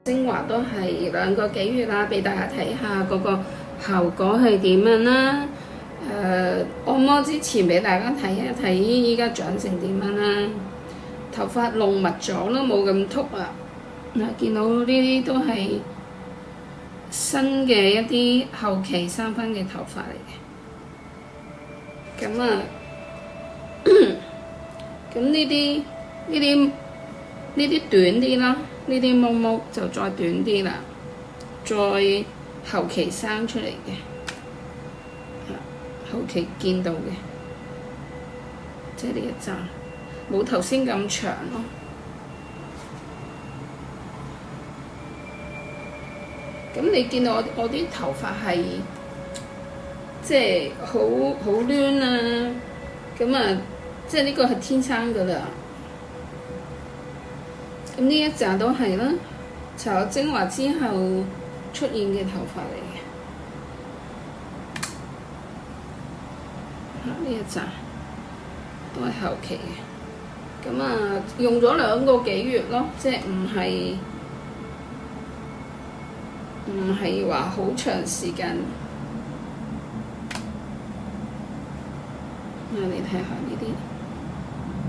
精華都係2個幾月啦，俾大家睇下嗰個效果係點樣啦。按摩之前俾大家睇一睇依家長成點樣啦，頭髮濃密咗啦，冇咁禿啊。嗱，見到呢啲都係新嘅一啲後期生翻嘅頭髮嚟嘅。咁啊，咁呢啲短啲啦。呢啲毛毛就再短啲啦，再後期生出嚟嘅，後期見到嘅，即係呢一紮，冇頭先咁長咯。咁你見到我啲頭髮係即係好攣啊，咁啊，即係呢個係天生㗎啦。咁呢一紮都係啦，搽咗精華之後出現嘅頭髮嚟嘅。呢一紮都係後期嘅。咁啊，用咗2個幾月咯，即係唔係話好長時間。你睇下呢啲。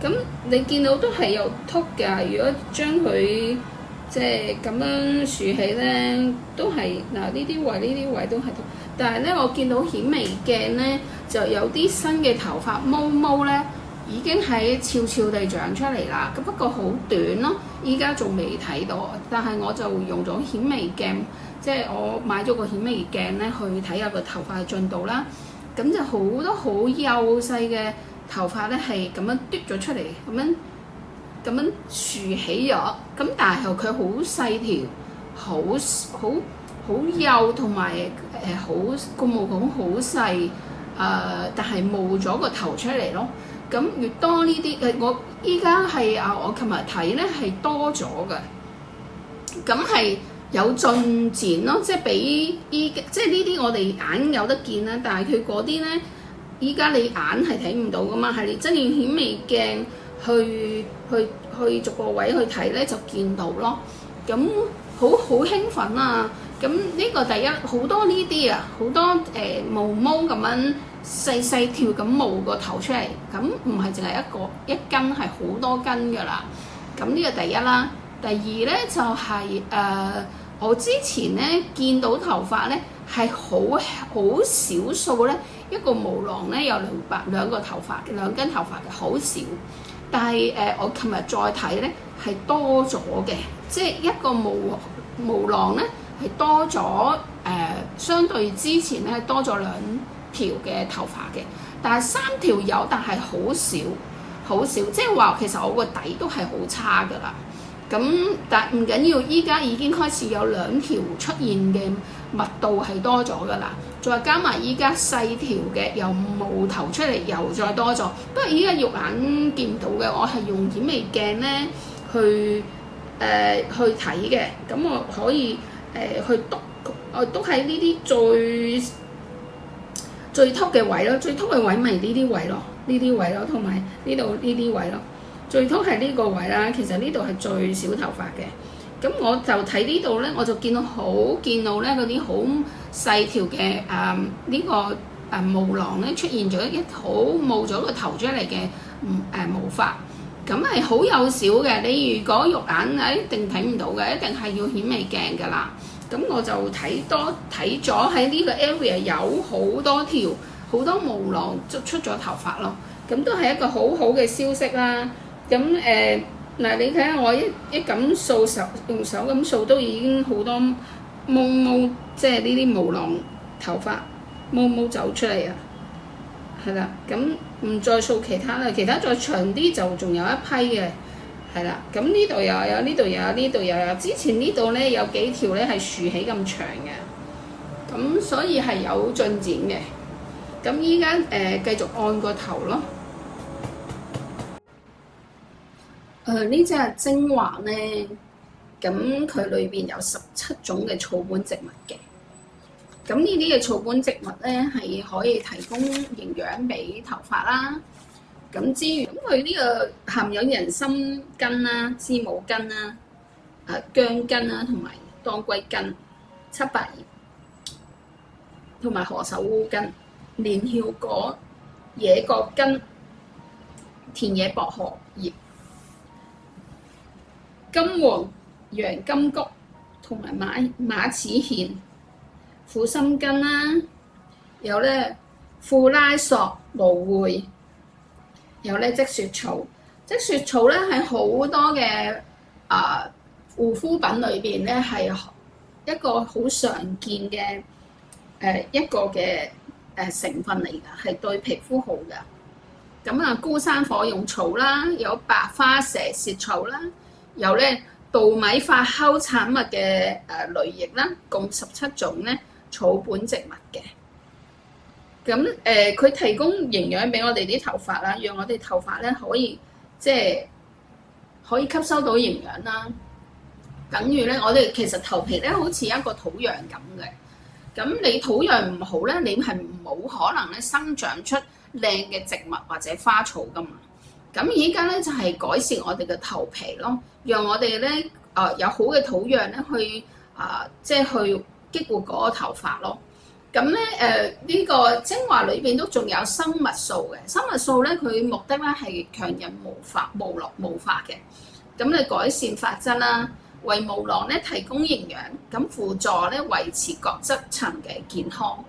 咁你見到都係有禿㗎，如果將佢即係咁樣豎起咧，都係嗱呢啲位都係禿。但係咧，我見到顯微鏡咧就有啲新嘅頭髮毛咧已經係悄悄地長出嚟啦。咁不過好短咯，依家仲未睇到。但係我就用咗顯微鏡，即係我買咗個顯微鏡咧去睇下個頭髮嘅進度啦。咁就好多好幼細嘅頭髮咧係咁樣嘟咗出嚟，咁樣豎起咗，咁但係佢好細條，好幼，同埋好個毛孔好細，但係冇咗個頭出嚟咯。咁越多呢啲我依家係我琴日睇咧係多咗嘅，咁係有進展咯，即係比即係呢啲我哋眼有得見啦，但係佢嗰啲咧。依家你眼係睇唔到噶嘛，係你真係顯微鏡去逐個位去睇咧就見到咯。咁好興奮啊！咁呢個第一好多呢啲啊，好多毛咁樣細條咁冒個頭出嚟，咁唔係淨係一根，係好多根噶啦。咁呢個第一啦。第二咧就係我之前咧見到頭髮咧係好少數咧。一個毛囊咧有兩個頭髮嘅2根頭髮嘅，好少。但係我琴日再睇咧係多咗嘅，即係一個毛囊咧係多咗相對之前咧係多咗2條嘅頭髮嘅，但係3條有，但係好少，即係話其實我個底都係好差㗎啦。咁但唔緊要，依家已經開始有2條出現嘅密度係多咗㗎啦。再加埋依家細條嘅又冇頭出嚟，又再多咗。不過依家肉眼見唔到嘅，我係用顯微鏡咧去睇嘅。咁我可以去篤，我篤喺呢啲最禿嘅位咯，最禿嘅位咪呢啲位咯，同埋呢度呢啲位咯。最禿係呢個位啦，其實呢度係最少頭髮嘅。咁我就睇呢度咧，我就見到咧嗰啲好細條嘅呢個毛囊咧出現咗一好冇咗個頭出嚟嘅毛髮，咁係好幼小嘅。你如果肉眼一定睇唔到嘅，一定係要顯微鏡㗎啦。咁我就睇咗喺呢個 area 有好多條好多毛囊出咗頭髮咯。咁都係一個好好嘅消息啦。咁嗱，你睇下我一咁掃手，用手咁掃都已經好多毛，即係呢啲毛囊頭髮毛走出嚟啊，係啦。咁唔再掃其他啦，其他再長啲就仲有一批嘅，係啦。咁呢度又有，呢度又有，呢度又有。之前呢度咧有幾條咧係豎起咁長嘅，咁所以係有進展嘅。咁依家繼續按個頭咯。呢隻精華咧，咁佢裏邊有17種嘅草本植物嘅。咁呢啲嘅草本植物咧係可以提供營養俾頭髮啦。咁之餘，咁佢呢個含有人參根啦、知母根啦、薑根啦，同埋當歸根、七白葉同埋何首烏根、連翹果、野葛根、田野薄荷葉、金黃洋甘菊同埋馬齒莧、苦心根啦，有咧庫拉索、蘆薈，有咧積雪草。積雪草咧喺好多嘅護膚品裏邊咧係一個好常見嘅一個嘅成分嚟㗎，係對皮膚好㗎。咁啊，高山火用草啦，有白花蛇舌草啦，有咧稻米發酵產物嘅類液啦，共17種咧草本植物嘅。咁佢提供營養俾我哋啲頭髮啦，讓我哋頭髮咧可以可以吸收到營養啦。等於咧，我哋其實頭皮咧好似一個土壤咁嘅。咁你土壤唔好咧，你係冇可能咧生長出靚嘅植物或者花草噶嘛。咁而家咧就係改善我哋嘅頭皮咯，讓我哋咧有好嘅土壤咧去去激活嗰個頭髮咯。咁咧呢個精華裏邊都仲有生物素嘅，生物素咧佢目的咧係強韌毛髮嘅，咁你改善髮質啦，為毛囊咧提供營養，咁輔助咧維持角質層嘅健康。